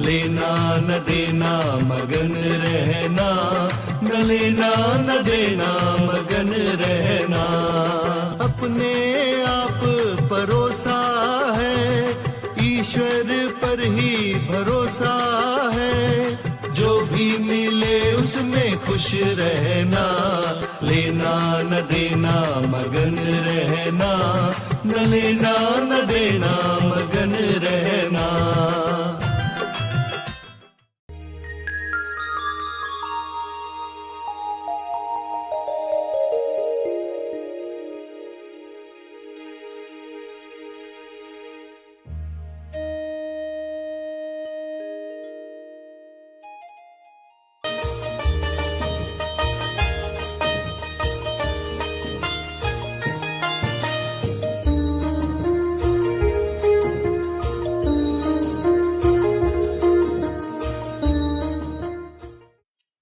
लेना न देना मगन रहना, न लेना न देना मगन रहना। अपने आप परोसा है, ईश्वर पर ही भरोसा है। जो भी मिले उसमें खुश रहना, लेना न देना मगन रहना, न लेना न देना मगन रहना।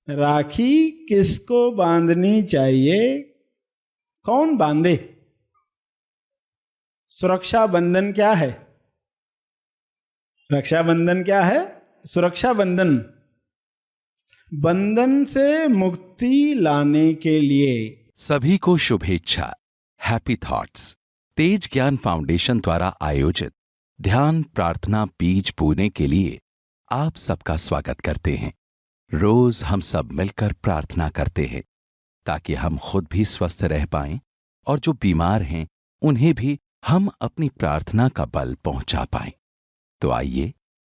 राखी किसको बांधनी चाहिए, कौन बांधे? सुरक्षा बंधन क्या है? रक्षाबंधन क्या है? सुरक्षा बंधन। बंधन से मुक्ति लाने के लिए सभी को शुभेच्छा। हैप्पी थॉट्स तेज ज्ञान फाउंडेशन द्वारा आयोजित ध्यान प्रार्थना बीज बोने के लिए आप सबका स्वागत करते हैं। रोज हम सब मिलकर प्रार्थना करते हैं ताकि हम खुद भी स्वस्थ रह पाएं और जो बीमार हैं उन्हें भी हम अपनी प्रार्थना का बल पहुंचा पाएं। तो आइए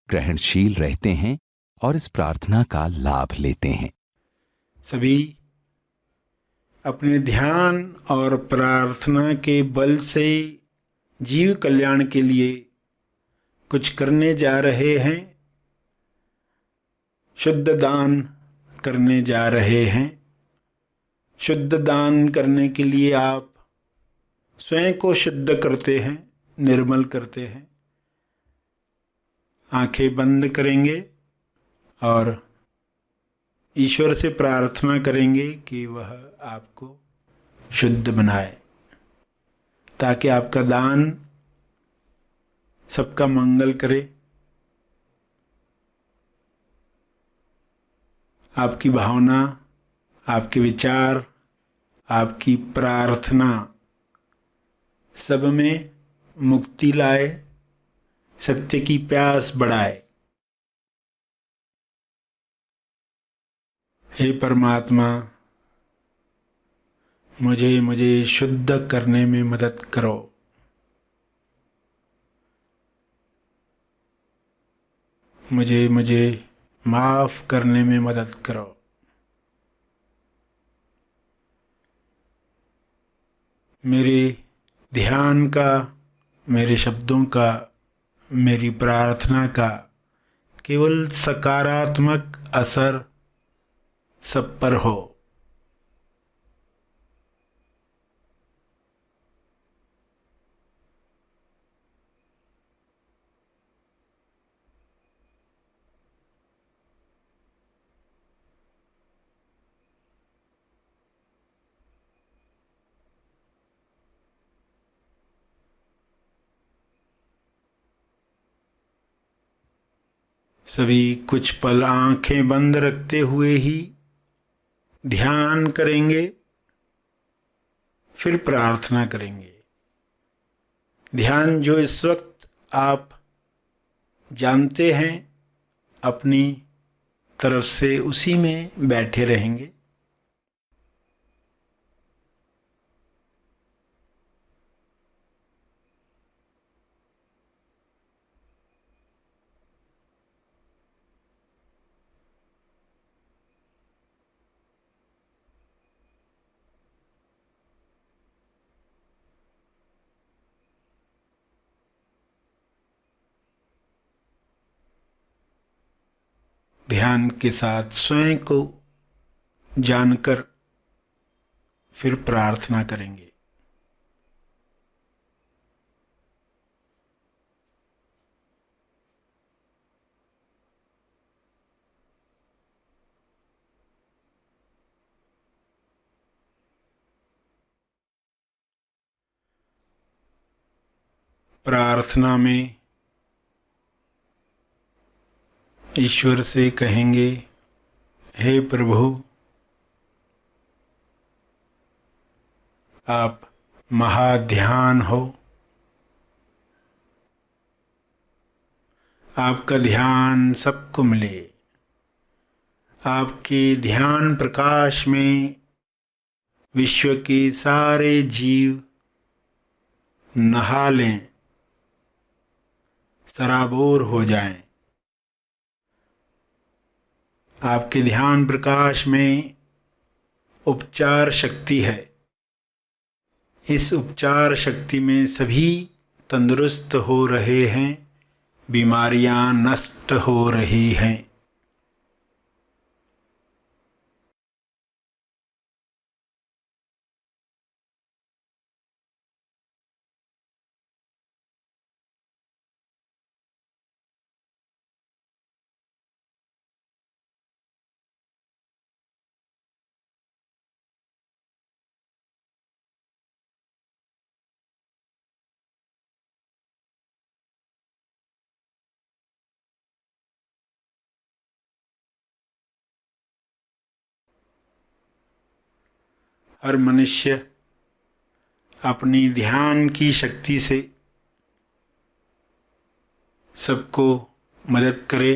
ग्रहणशील रहते हैं और इस प्रार्थना का लाभ लेते हैं। सभी अपने ध्यान और प्रार्थना के बल से जीव कल्याण के लिए कुछ करने जा रहे हैं। शुद्ध दान करने जा रहे हैं। शुद्ध दान करने के लिए आप स्वयं को शुद्ध करते हैं, निर्मल करते हैं। आंखें बंद करेंगे और ईश्वर से प्रार्थना करेंगे कि वह आपको शुद्ध बनाए, ताकि आपका दान सबका मंगल करे। आपकी भावना, आपके विचार, आपकी प्रार्थना सब में मुक्ति लाए, सत्य की प्यास बढ़ाए। हे परमात्मा, मुझे शुद्ध करने में मदद करो। मुझे माफ करने में मदद करो। मेरे ध्यान का, मेरे शब्दों का, मेरी प्रार्थना का केवल सकारात्मक असर सब पर हो। सभी कुछ पल आंखें बंद रखते हुए ही ध्यान करेंगे, फिर प्रार्थना करेंगे। ध्यान जो इस वक्त आप जानते हैं, अपनी तरफ से उसी में बैठे रहेंगे। ध्यान के साथ स्वयं को जानकर फिर प्रार्थना करेंगे। प्रार्थना में ईश्वर से कहेंगे, हे प्रभु, आप महाध्यान हो, आपका ध्यान सबको मिले। आपके ध्यान प्रकाश में विश्व के सारे जीव नहा लें, सराबोर हो जाएं। आपके ध्यान प्रकाश में उपचार शक्ति है। इस उपचार शक्ति में सभी तंदुरुस्त हो रहे हैं, बीमारियां नष्ट हो रही हैं। हर मनुष्य अपनी ध्यान की शक्ति से सबको मदद करे,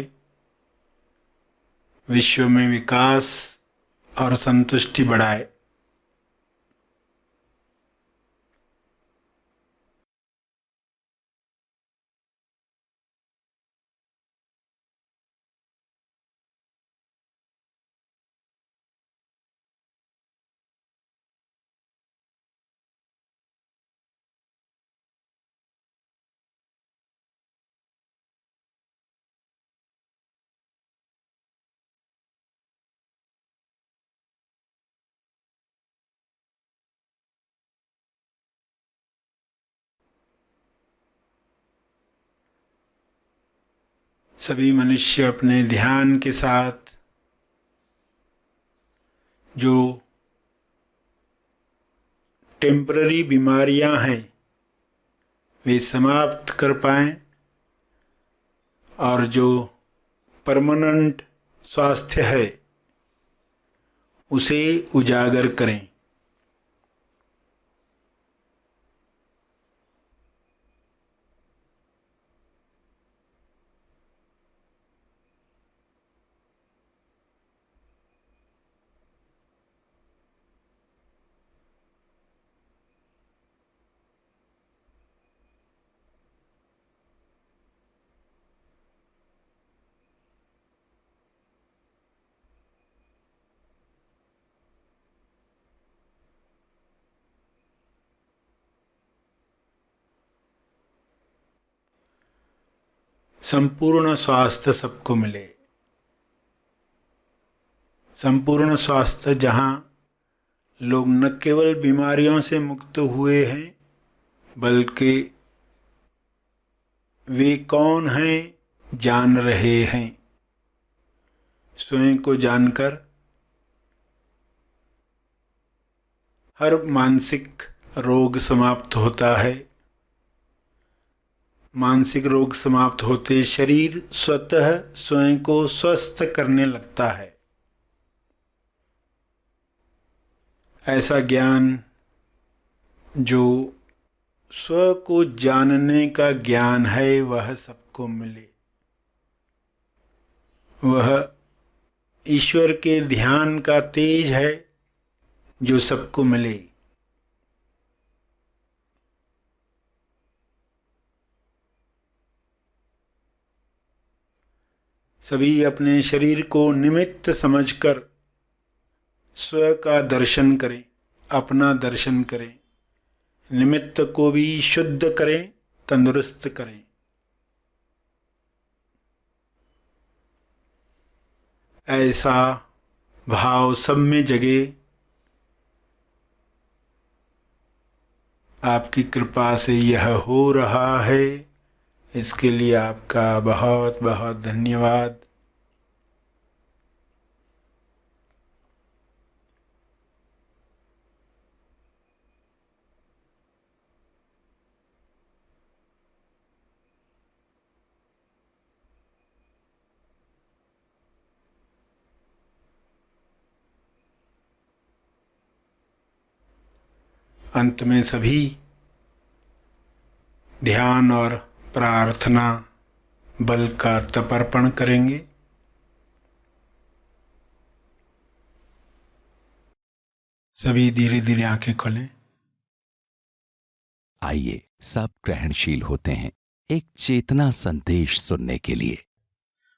विश्व में विकास और संतुष्टि बढ़ाए। सभी मनुष्य अपने ध्यान के साथ जो टेम्पररी बीमारियां हैं वे समाप्त कर पाएं और जो परमानेंट स्वास्थ्य है उसे उजागर करें। संपूर्ण स्वास्थ्य सबको मिले। संपूर्ण स्वास्थ्य जहाँ लोग न केवल बीमारियों से मुक्त हुए हैं बल्कि वे कौन हैं जान रहे हैं। स्वयं को जानकर हर मानसिक रोग समाप्त होता है। मानसिक रोग समाप्त होते शरीर स्वतः स्वयं को स्वस्थ करने लगता है। ऐसा ज्ञान जो स्व को जानने का ज्ञान है वह सबको मिले। वह ईश्वर के ध्यान का तेज है जो सबको मिले। सभी अपने शरीर को निमित्त समझकर स्व का दर्शन करें, अपना दर्शन करें, निमित्त को भी शुद्ध करें, तंदुरुस्त करें। ऐसा भाव सब में जगे। आपकी कृपा से यह हो रहा है, इसके लिए आपका बहुत बहुत धन्यवाद। अंत में सभी ध्यान और प्रार्थना बल का तर्पण करेंगे। सभी धीरे धीरे आंखें खोलें। आइए सब ग्रहणशील होते हैं एक चेतना संदेश सुनने के लिए।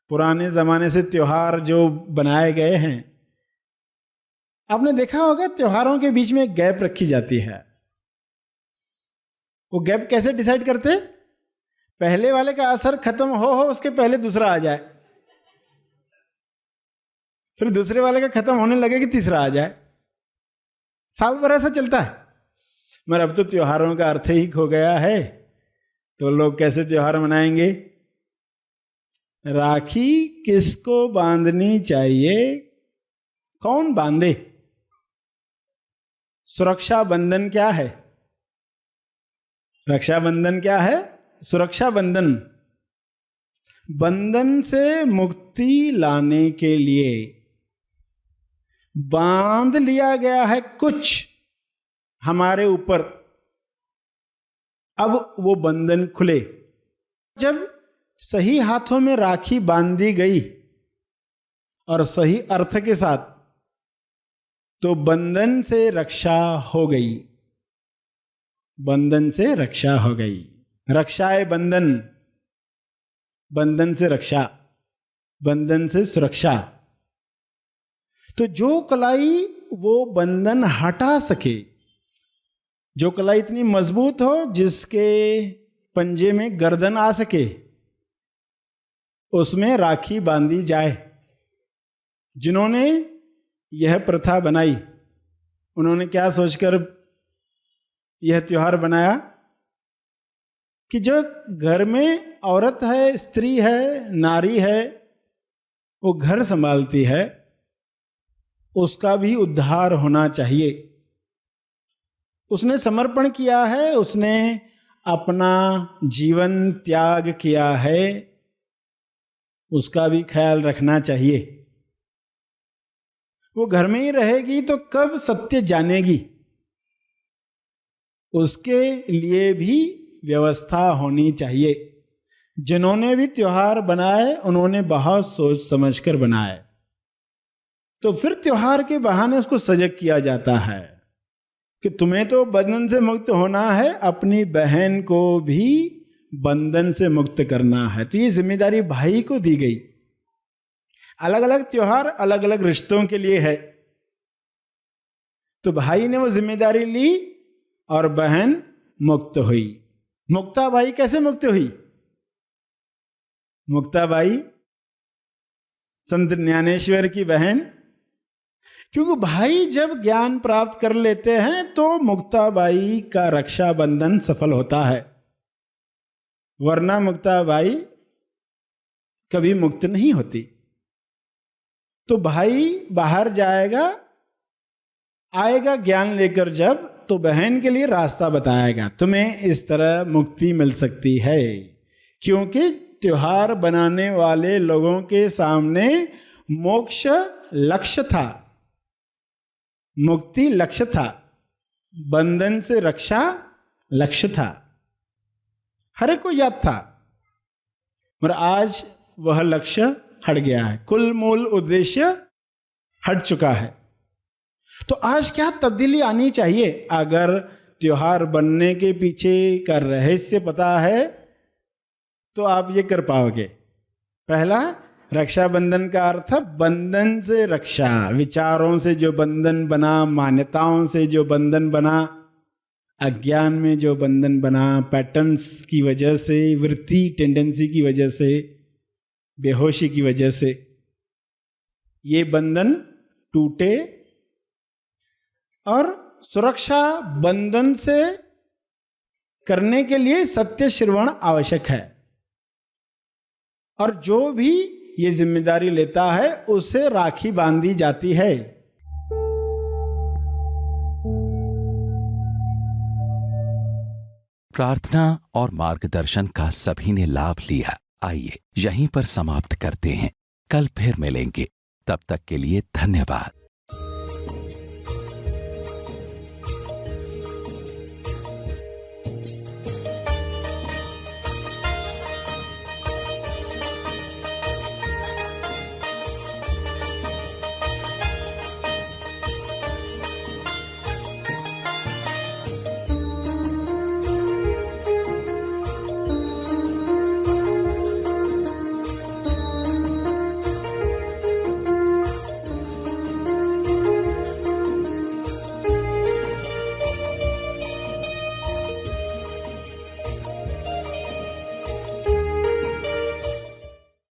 पुराने जमाने से त्योहार जो बनाए गए हैं, आपने देखा होगा त्योहारों के बीच में एक गैप रखी जाती है। वो गैप कैसे डिसाइड करते? पहले वाले का असर खत्म हो उसके पहले दूसरा आ जाए, फिर दूसरे वाले का खत्म होने लगे कि तीसरा आ जाए। साल भर ऐसा चलता है। मगर अब तो त्योहारों का अर्थ ही खो गया है। तो लोग कैसे त्योहार मनाएंगे? राखी किसको बांधनी चाहिए? कौन बांधे? सुरक्षा बंधन क्या है? रक्षाबंधन क्या है? सुरक्षा बंधन। बंधन से मुक्ति लाने के लिए बांध लिया गया है कुछ हमारे ऊपर। अब वो बंधन खुले। जब सही हाथों में राखी बांधी गई और सही अर्थ के साथ, तो बंधन से रक्षा हो गई। बंधन से रक्षा हो गई। रक्षाए बंधन, बंधन से रक्षा, बंधन से सुरक्षा। तो जो कलाई वो बंधन हटा सके, जो कलाई इतनी मजबूत हो जिसके पंजे में गर्दन आ सके, उसमें राखी बांधी जाए। जिन्होंने यह प्रथा बनाई, उन्होंने क्या सोचकर यह त्योहार बनाया कि जो घर में औरत है, स्त्री है, नारी है, वो घर संभालती है, उसका भी उद्धार होना चाहिए। उसने समर्पण किया है, उसने अपना जीवन त्याग किया है, उसका भी ख्याल रखना चाहिए। वो घर में ही रहेगी तो कब सत्य जानेगी? उसके लिए भी व्यवस्था होनी चाहिए। जिन्होंने भी त्योहार बनाए, उन्होंने बहुत सोच समझकर बनाए। तो फिर त्योहार के बहाने उसको सजग किया जाता है कि तुम्हें तो बंधन से मुक्त होना है, अपनी बहन को भी बंधन से मुक्त करना है। तो ये जिम्मेदारी भाई को दी गई। अलग अलग त्योहार अलग अलग रिश्तों के लिए है। तो भाई ने वो जिम्मेदारी ली और बहन मुक्त हुई। मुक्ताबाई कैसे मुक्त हुई? मुक्ताबाई संत ज्ञानेश्वर की बहन। क्योंकि भाई जब ज्ञान प्राप्त कर लेते हैं तो मुक्ताबाई का रक्षाबंधन सफल होता है, वरना मुक्ताबाई कभी मुक्त नहीं होती। तो भाई बाहर जाएगा, आएगा ज्ञान लेकर जब, तो बहन के लिए रास्ता बताएगा, तुम्हें इस तरह मुक्ति मिल सकती है। क्योंकि त्योहार बनाने वाले लोगों के सामने मोक्ष लक्ष्य था, मुक्ति लक्ष्य था, बंधन से रक्षा लक्ष्य था। हर एक को याद था, मगर आज वह लक्ष्य हट गया है। कुल मूल उद्देश्य हट चुका है। तो आज क्या तब्दीली आनी चाहिए? अगर त्योहार बनने के पीछे का रहस्य पता है तो आप ये कर पाओगे। पहला, रक्षाबंधन का अर्थ बंधन से रक्षा। विचारों से जो बंधन बना, मान्यताओं से जो बंधन बना, अज्ञान में जो बंधन बना, पैटर्न्स की वजह से, वृत्ति टेंडेंसी की वजह से, बेहोशी की वजह से, ये बंधन टूटे। और सुरक्षा बंधन से करने के लिए सत्य श्रवण आवश्यक है। और जो भी ये जिम्मेदारी लेता है उसे राखी बांधी जाती है। प्रार्थना और मार्गदर्शन का सभी ने लाभ लिया। आइए यहीं पर समाप्त करते हैं। कल फिर मिलेंगे। तब तक के लिए धन्यवाद।